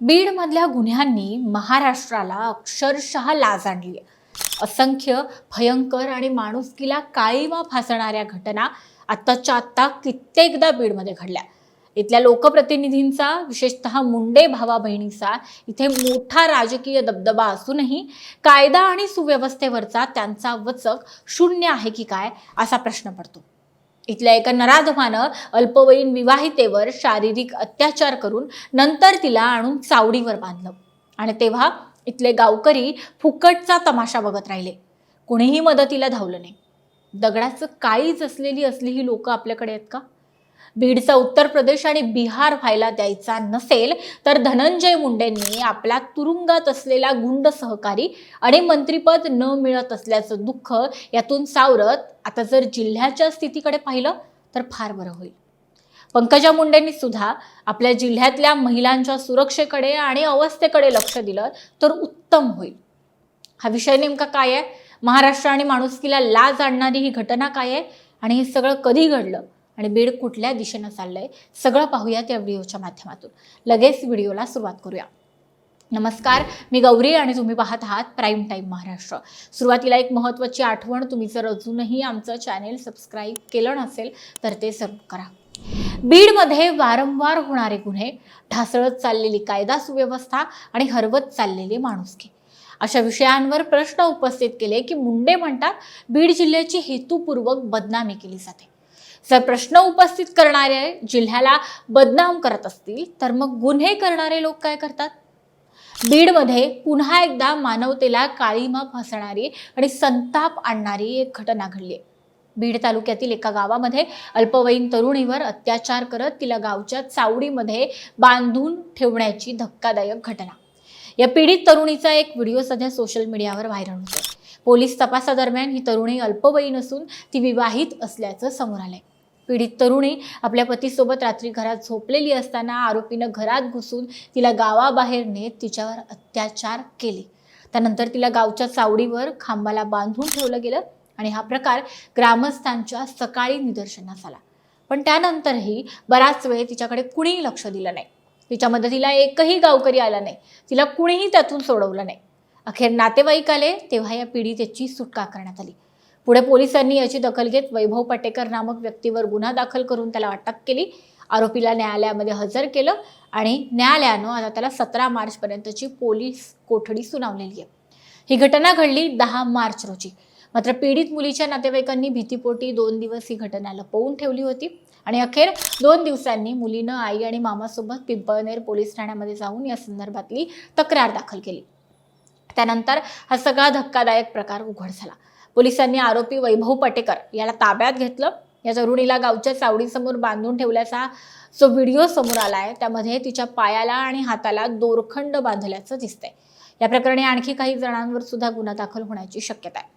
बीडमधल्या गुन्ह्यांनी महाराष्ट्राला अक्षरशः लाज आणली आहे। असंख्य भयंकर आणि माणुसकीला काळीमा फासणाऱ्या घटना आत्ताच्या आत्ता कित्येकदा बीडमध्ये घडल्या। इथल्या लोकप्रतिनिधींचा, विशेषतः मुंडे भावा बहिणीचा इथे मोठा राजकीय दबदबा असूनही कायदा आणि सुव्यवस्थेवरचा त्यांचा वचक शून्य आहे की काय असा प्रश्न पडतो। इथल्या एका नराधमानं अल्पवयीन विवाहितेवर शारीरिक अत्याचार करून नंतर तिला आणून चावडीवर बांधलं आणि तेव्हा इथले गावकरी फुकटचा तमाशा बघत राहिले। कुणीही मदतीला धावलं नाही। दगडाचं काळीज असली ही लोक आपल्याकडे आहेत का? बीडचा उत्तर प्रदेश आणि बिहार व्हायला द्यायचा नसेल तर धनंजय मुंडेंनी आपला तुरुंगात असलेला गुंड सहकारी आणि मंत्रिपद न मिळत असल्याचं दुःख यातून सावरत आता जर जिल्ह्याच्या स्थितीकडे पाहिलं तर फार बरं होईल। पंकजा मुंडेंनी सुद्धा आपल्या जिल्ह्यातल्या महिलांच्या सुरक्षेकडे आणि अवस्थेकडे लक्ष दिलं तर उत्तम होईल। हा विषय नेमका काय आहे? महाराष्ट्र आणि माणुसकीला लाज आणणारी ही घटना काय आहे आणि हे सगळं कधी घडलं आणि बीड कुठल्या दिशेने चाललंय, सगळं पाहूयात या व्हिडिओच्या माध्यमातून। लगेच व्हिडिओला सुरुवात करूया। नमस्कार, मी गौरी आणि तुम्ही पाहत आहात प्राईम टाइम महाराष्ट्र। सुरुवातीला एक महत्त्वाची आठवण, तुम्ही जर अजूनही आमचं चॅनेल सबस्क्राईब केलं नसेल तर ते जरूर करा। बीडमध्ये वारंवार होणारे गुन्हे, ढासळत चाललेली कायदा सुव्यवस्था आणि हरवत चाललेली माणुसकी अशा विषयांवर प्रश्न उपस्थित केले की मुंडे म्हणतात बीड जिल्ह्याची हेतुपूर्वक बदनामी केली जाते। जर प्रश्न उपस्थित करणारे जिल्ह्याला बदनाम करत असतील तर मग गुन्हे करणारे लोक काय करतात? बीडमध्ये पुन्हा एकदा मानवतेला काळीमा फासणारी आणि संताप आणणारी एक घटना घडली आहे। बीड तालुक्यातील एका गावामध्ये अल्पवयीन तरुणीवर अत्याचार करत तिला गावच्या चावडीमध्ये बांधून ठेवण्याची धक्कादायक घटना। या पीडित तरुणीचा एक व्हिडिओ सध्या सोशल मीडियावर व्हायरल होतोय। पोलीस तपासादरम्यान ही तरुणी अल्पवयीन असून ती विवाहित असल्याचं समोर आलंय। पीडित तरुणी आपल्या पतीसोबत रात्री घरात झोपलेली असताना आरोपीनं घरात घुसून तिला गावाबाहेर नेत तिच्यावर अत्याचार केले। त्यानंतर तिला गावच्या चावडीवर खांबाला बांधून ठेवलं गेलं आणि हा प्रकार ग्रामस्थांच्या सकाळी निदर्शनास आला। पण त्यानंतरही बराच वेळ तिच्याकडे कुणीही लक्ष दिलं नाही। तिच्या मदतीला एकही गावकरी आला नाही। तिला कुणीही त्यातून सोडवलं नाही। अखेर नातेवाईक आले तेव्हा या पीडितेची सुटका करण्यात आली। पुढे पोलिसांनी याची दखल घेत वैभव पटेकर नामक व्यक्तीवर गुन्हा दाखल करून त्याला अटक केली। आरोपीला न्यायालयामध्ये हजर केलं आणि न्यायालयानं आता त्याला 17 मार्च पर्यंतची पोलीस कोठडी सुनावलेली आहे। ही घटना घडली 10 मार्च रोजी। मात्र पीडित मुलीच्या नातेवाईकांनी भीतीपोटी 2 दिवस ही घटना लपवून ठेवली होती आणि अखेर 2 दिवसांनी मुलीनं आई आणि मामासोबत पिंपळनेर पोलीस ठाण्यामध्ये जाऊन या संदर्भातली तक्रार दाखल केली। त्यानंतर हा सगळा धक्कादायक प्रकार उघड झाला। पोलिसांनी आरोपी वैभव पटेकर याला ताब्यात घेतलं। या तरुणीला गावच्या चावडीसमोर बांधून ठेवल्याचा जो व्हिडिओ समोर आलाय त्यामध्ये तिच्या पायाला आणि हाताला दोरखंड बांधल्याचं दिसतंय। या प्रकरणी आणखी काही जणांवर सुद्धा गुन्हा दाखल होण्याची शक्यता आहे।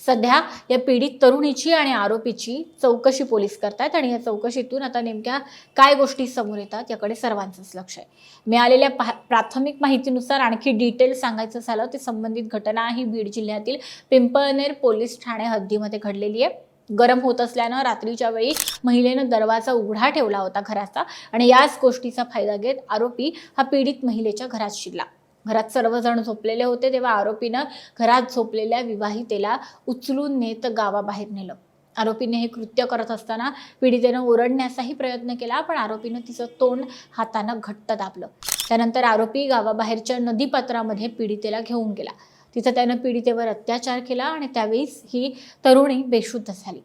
सध्या या पीडित तरुणीची आणि आरोपीची चौकशी पोलीस करतात आणि या चौकशीतून आता नेमक्या काय गोष्टी समोर येतात याकडे सर्वांचंच लक्ष आहे। मिळालेल्या प्राथमिक माहितीनुसार आणखी डिटेल सांगायचं झालं ते संबंधित घटना ही बीड जिल्ह्यातील पिंपळनेर पोलीस ठाणे हद्दीमध्ये घडलेली आहे। गरम होत असल्यानं रात्रीच्या वेळी महिलेनं दरवाजा उघडा ठेवला होता घराचा आणि याच गोष्टीचा फायदा घेत आरोपी हा पीडित महिलेच्या घरात शिरला। घरात सर्वजण झोपलेले होते तेव्हा आरोपीनं घरात झोपलेल्या विवाहितेला उचलून नेत गावाबाहेर नेलं। आरोपीने हे कृत्य करत असताना पीडितेनं ओरडण्याचाही प्रयत्न केला पण आरोपीनं तिचं तोंड हातानं घट्ट दाबलं। त्यानंतर आरोपी गावाबाहेरच्या नदीपात्रामध्ये पीडितेला घेऊन गेला। तिथं त्यानं पीडितेवर अत्याचार केला आणि त्यावेळीच ही तरुणी बेशुद्ध झाली।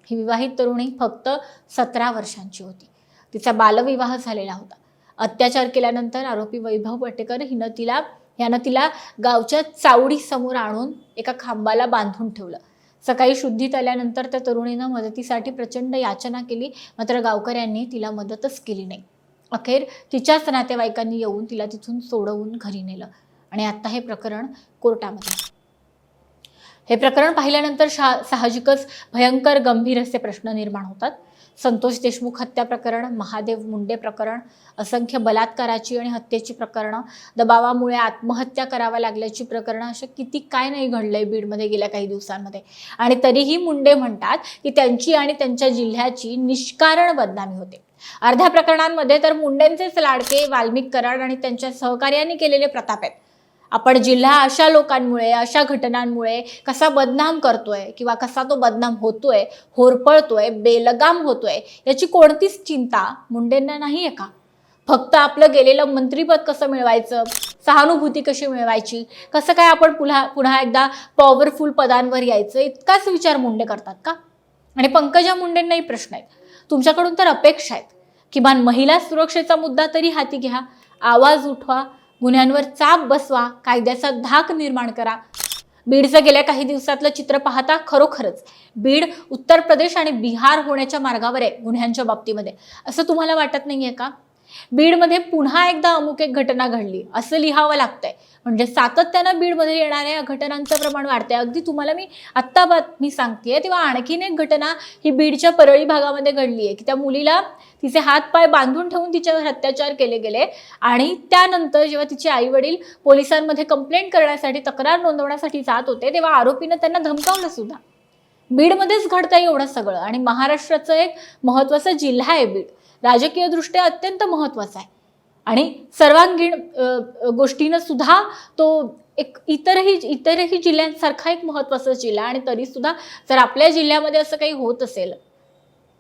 ही विवाहित तरुणी फक्त 17 वर्षांची होती। तिचा बालविवाह झालेला होता। अत्याचार केल्यानंतर आरोपी वैभव पटेकर यानं तिला गावच्या चावडी समोर आणून एका खांबाला बांधून ठेवलं। सकाळी शुद्धीत आल्यानंतर त्या तरुणीनं मदतीसाठी प्रचंड याचना केली मात्र गावकऱ्यांनी तिला मदतच केली नाही। अखेर तिच्याच नातेवाईकांनी येऊन तिला तिथून सोडवून घरी नेलं आणि आता हे प्रकरण कोर्टामध्ये। हे प्रकरण पाहिल्यानंतर साहजिकच भयंकर गंभीर असे प्रश्न निर्माण होतात। संतोष देशमुख हत्या प्रकरण, महादेव मुंडे प्रकरण, असंख्य बलात्काराची आणि हत्येची प्रकरणं, दबावामुळे आत्महत्या कराव्या लागल्याची प्रकरणं, अशा किती काय नाही घडलंय बीडमध्ये गेल्या काही दिवसांमध्ये. आणि तरीही मुंडे म्हणतात की त्यांची आणि त्यांच्या जिल्ह्याची निष्कारण बदनामी होते. अर्ध्या प्रकरणांमध्ये तर मुंडेंचेच लाडके वाल्मिक कराड आणि त्यांच्या सहकार्यांनी केलेले प्रताप आहेत. आपण जिल्हा अशा लोकांमुळे, अशा घटनांमुळे कसा बदनाम करतोय किंवा कसा तो बदनाम होतोय, होरपळतोय, बेलगाम होतोय, याची कोणतीच चिंता मुंडेंना नाहीये का? फक्त आपलं गेलेलं मंत्रीपद कसं मिळवायचं, सहानुभूती कशी मिळवायची, कसं काय आपण पुन्हा एकदा पॉवरफुल पदांवर यायचं, इतकाच विचार मुंडे करतात का? आणि पंकजा मुंडेंनाही प्रश्न आहेत. तुमच्याकडून तर अपेक्षा आहेत, किमान महिला सुरक्षेचा मुद्दा तरी हाती घ्या, आवाज उठवा, गुन्ह्यांवर चाप बसवा, कायद्याचा धाक निर्माण करा. बीडचं गेल्या काही दिवसातलं चित्र पाहता खरोखरच बीड उत्तर प्रदेश आणि बिहार होण्याच्या मार्गावर आहे गुन्ह्यांच्या बाबतीमध्ये, असं तुम्हाला वाटत नाहीये का? बीडमध्ये पुन्हा एकदा अमुक एक घटना घडली असं लिहावं लागतंय, म्हणजे सातत्यानं बीडमध्ये येणाऱ्या घटनांचं प्रमाण वाढतंय. अगदी तुम्हाला मी आत्ता बातमी सांगतेय तेव्हा आणखीन एक घटना ही बीडच्या परळी भागामध्ये घडली आहे की त्या मुलीला तिचे हात पाय बांधून ठेवून तिच्यावर अत्याचार केले गेले आणि त्यानंतर जेव्हा तिचे आई वडील पोलिसांमध्ये कंप्लेंट करण्यासाठी, तक्रार नोंदवण्यासाठी जात होते तेव्हा आरोपीनं त्यांना धमकावलं सुद्धा. बीडमध्येच घडतंय एवढं सगळं. आणि महाराष्ट्राचं एक महत्त्वाचा जिल्हा आहे बीड, राजकीय दृष्ट्या अत्यंत महत्त्वाचा आहे आणि सर्वांगीण गोष्टीनं सुद्धा तो एक इतरही जिल्ह्यांसारखा एक महत्त्वाचा जिल्हा. आणि तरी सुद्धा जर आपल्या जिल्ह्यामध्ये असं काही होत असेल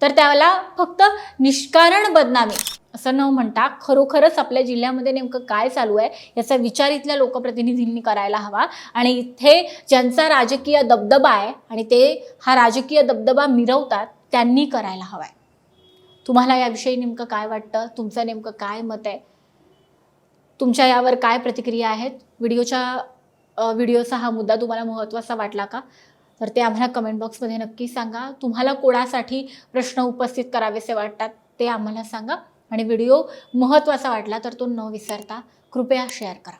तर त्याला फक्त निष्कारण बदनामी असं न म्हणता खरोखरच आपल्या जिल्ह्यामध्ये नेमकं काय चालू आहे याचा विचार इथल्या लोकप्रतिनिधींनी करायला हवा. आणि इथे ज्यांचा राजकीय दबदबा आहे आणि ते हा राजकीय दबदबा मिरवतात त्यांनी करायला हवाय. तुम्हाला याविषयी नेमकं काय वाटतं? तुमचं नेमकं काय मत आहे? तुमच्या यावर काय प्रतिक्रिया आहेत? व्हिडिओचा हा मुद्दा तुम्हाला महत्त्वाचा वाटला का? तर ते आम्हाला कमेंट बॉक्समध्ये नक्की सांगा. तुम्हाला कोणासाठी प्रश्न उपस्थित करावेसे वाटतात ते आम्हाला सांगा. आणि व्हिडिओ महत्त्वाचा वाटला तर तो न विसरता कृपया शेअर करा.